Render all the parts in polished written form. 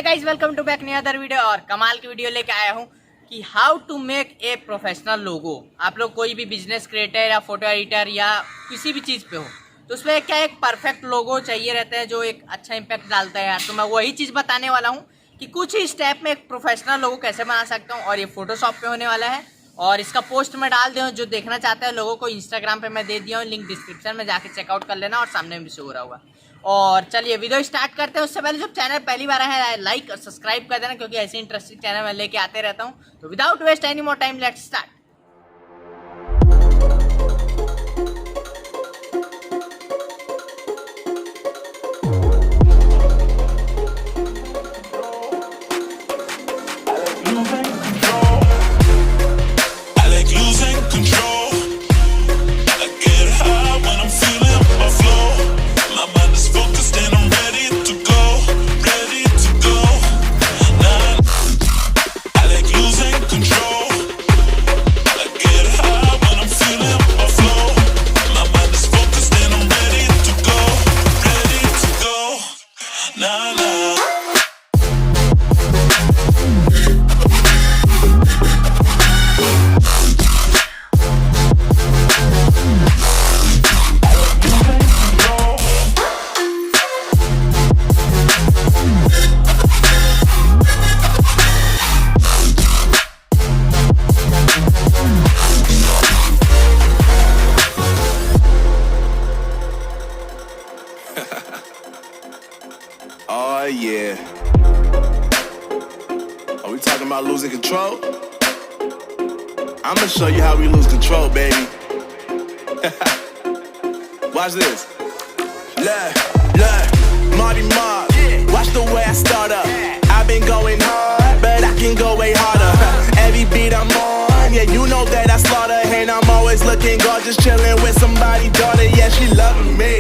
Guys, welcome to back new other video. और कमाल की वीडियो लेके आया हूँ कि how to make a professional logo. आप लोग कोई भी बिजनेस क्रिएटर या फोटो एडिटर या किसी भी चीज़ पे हो तो उसमें क्या एक परफेक्ट लोगो चाहिए रहता है जो एक अच्छा इम्पैक्ट डालता है यार। तो मैं वही चीज़ बताने वाला हूँ कि कुछ ही स्टेप में एक प्रोफेशनल लोगो कैसे बना सकता हूँ। और ये फोटोशॉप पे होने वाला है और इसका पोस्ट मैं डाल दिया हूँ। जो देखना चाहता है लोगों को इंस्टाग्राम पे मैं दे दिया हूँ, लिंक डिस्क्रिप्शन में जाके चेकआउट कर लेना और सामने में भी शो हो रहा होगा। और चलिए वीडियो स्टार्ट करते हैं। उससे पहले जो चैनल पहली बार है लाइक और सब्सक्राइब कर देना, क्योंकि ऐसे इंटरेस्टिंग चैनल मैं लेके आते रहता हूँ। तो without waste any more time let's start. Oh yeah. Are we talking about losing control? I'm gonna show you how we lose control, baby. Watch this. Look, Marty Mark. Watch the way I start up. I've been going hard, but I can go way harder. Every beat I'm on, yeah, you know that I slaughter. And I'm always looking gorgeous, chilling with somebody's daughter. Yeah, she loving me.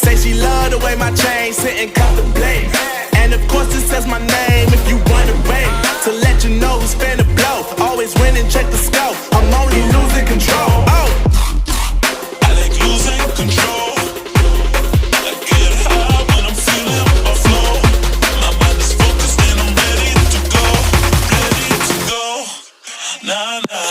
Say she love the way my chain sit and contemplate. And of course it says my name if you wanna wait. To let you know who's finna blow. Always winning, check the scope. I'm only losing control. Oh, I like losing control. I get high when I'm feeling my flow. My mind is focused and I'm ready to go. Ready to go. Nah, nah.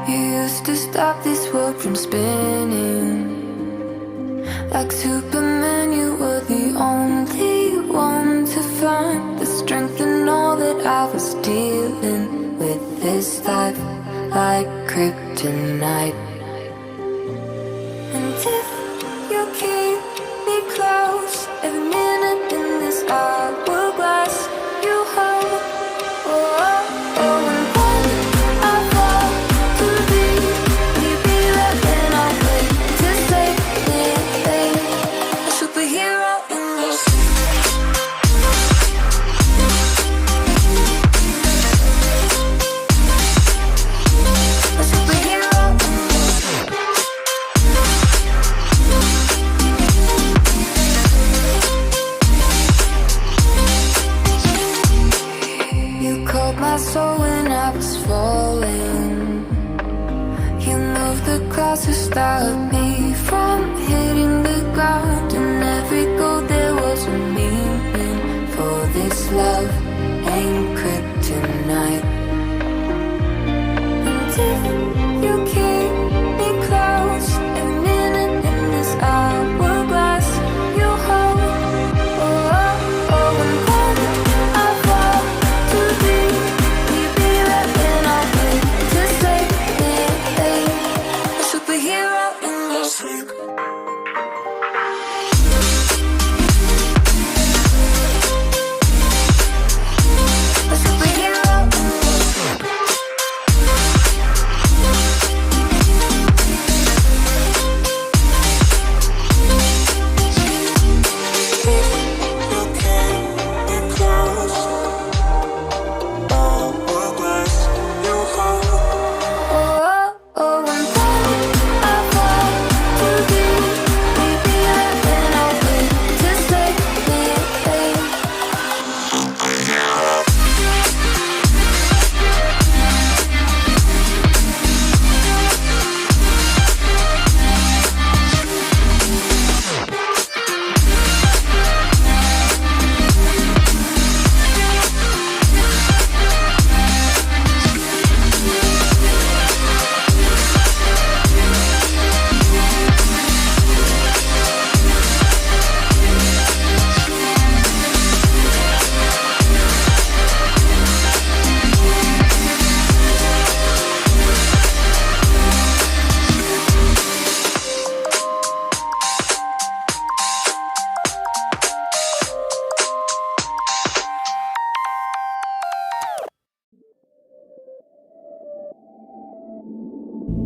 You used to stop this world from spinning. Like Superman, you were the only one to find the strength in all that I was dealing with. This life like kryptonite. And if you keep me close, every minute in this hourglass, you hold. Oh, oh, oh. love ain't kryptonite. And if you keep me close, every minute in this hourglass you hold. Oh, oh, oh, and when I fall too deep, will you be right when I wait to save me, a superhero in your sleep.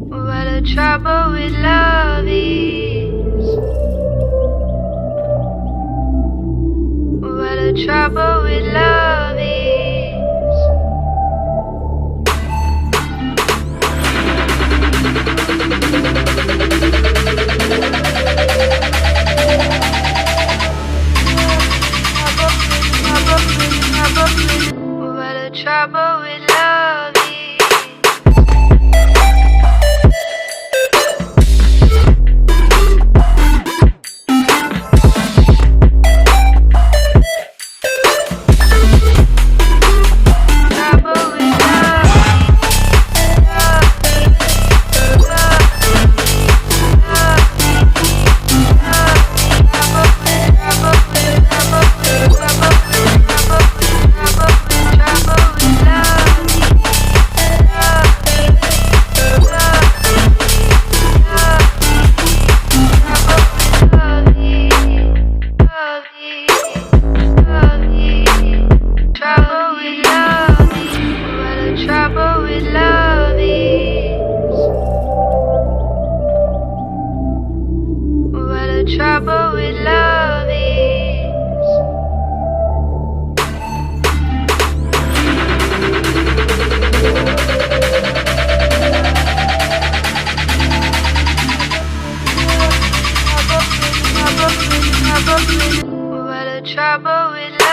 What the trouble with love is. What the trouble with love is. What the trouble with love is. Trouble with love is. What the trouble with love.